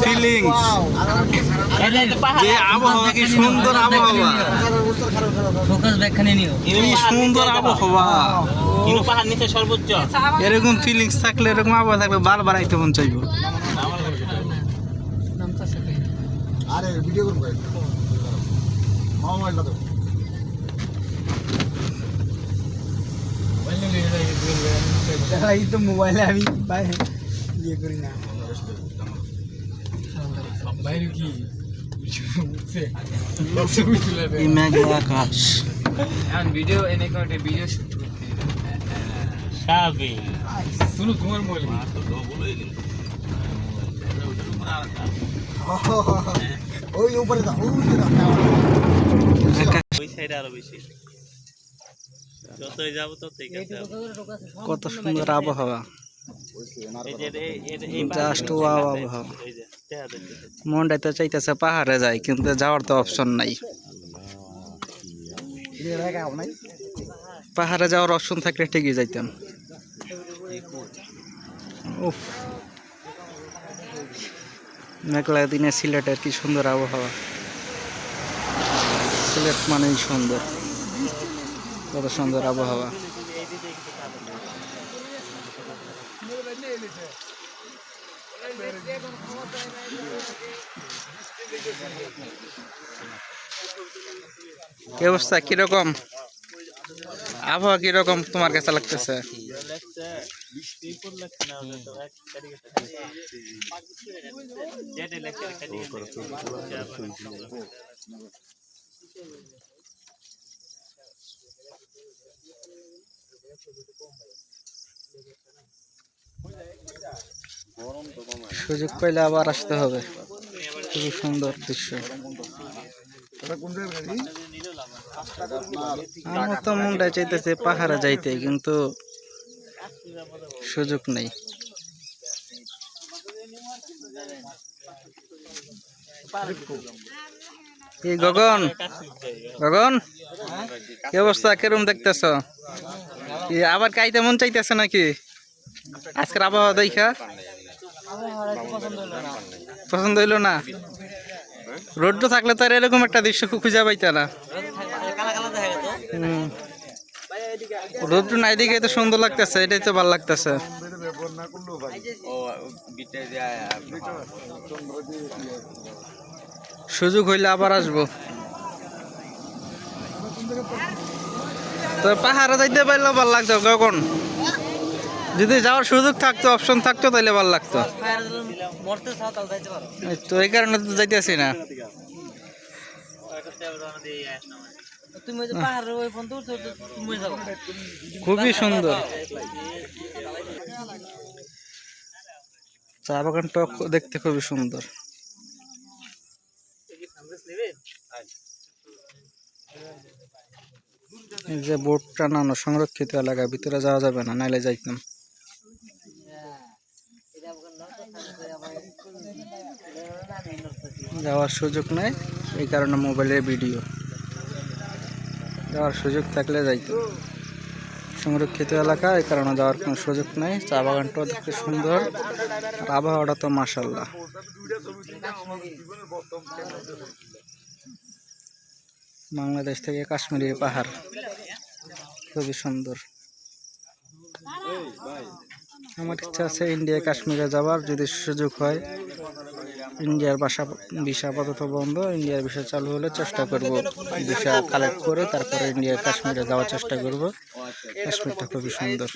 Feelings যে আবহাওয়া, কি সুন্দর আবহাওয়া, কি সুন্দর আবহাওয়া। সর্বোচ্চ এরকম ফিলিংস থাকলে, এরকম আবহাওয়া থাকলে বারবার আইতে মন চাইবো। আরে ভিডিও করবো মোবাইলটা তো এই তো মোবাইলে আমি ইয়ে করি না। মেঘলা আকাশ, ভিডিও এনে করে ভিডিও শুট করতে সাবি শুনো তোমার মোবাইল ওই উপরে দাও, ওই সাইডে আরো বেশি যতই যাবো ততই কত সুন্দর আবহাওয়া, জাস্ট ওয়াও আবহাওয়া। মনটাই তো চাইতেছে পাহাড়ে যাই, কিন্তু যাওয়ার তো অপশন নাই। পাহাড়ে যাওয়ার অপশন থাকলে ঠিকই যাইতাম। উফ, মেঘলা দিনে সিলেটের কি সুন্দর আবহাওয়া। সিলেট মানেই সুন্দর, কত সুন্দর আবহাওয়া। কি অবস্থা, কিরকম আবহাওয়া, কিরকম তোমার কাছে লাগতেছে? সুযোগ পাইলে আবার আসতে হবে, খুবই সুন্দর দৃশ্য। আমার তো মনটা চাইতেছে পাহাড়ে যাইতে, কিন্তু সুযোগ নেই। এই গগন, গগন কি অবস্থা, কেরম দেখতেছ? আবার কাইতে মন চাইতেছে নাকি আজকের আবহাওয়া দেখা? পছন্দ হইল না? রোদ্র থাকলে তো আর এরকম একটা দৃশ্য খুঁজে পাইতে না। রোদ্র নাই দিকে তো সুন্দর লাগতেছে, এটাই তো ভালো লাগতেছে। সুযোগ হইলে আবার আসবো। তো পাহাড়ে যাইতে পারলে ভালো লাগতো কখন, যদি যাওয়ার সুযোগ থাকতো, অপশন থাকতো, তাহলে ভালো লাগতো। তো এই কারণে তো যাইতেছি না। খুবই সুন্দর চা বাগানটা দেখতে, খুবই সুন্দর। এই যে বোট টানানো, সংরক্ষিত এলাকা, ভিতরে যাওয়া যাবে না, নাইলে যাইতাম। যাওয়ার সুযোগ নাই, এই কারণে মোবাইলের ভিডিও। যাওয়ার সুযোগ থাকলে যাইতো, সংরক্ষিত এলাকা, এই কারণে যাওয়ার কোনো সুযোগ নাই। চা বাগানটাও দেখতে সুন্দর, আর আবহাওয়াটা তো মাশাআল্লাহ। বাংলাদেশ থেকে কাশ্মীরি পাহাড়, খুবই সুন্দর। আমার ইচ্ছা আছে ইন্ডিয়া কাশ্মীরে যাওয়ার, যদি সুযোগ হয়। ইন্ডিয়ার ভিসা আপাতত বন্ধ, ইন্ডিয়ার ভিসা চালু হলে চেষ্টা করব, ভিসা কালেক্ট করে তারপরে ইন্ডিয়া কাশ্মীরে যাওয়ার চেষ্টা করব। কাশ্মীরটা খুবই সুন্দর।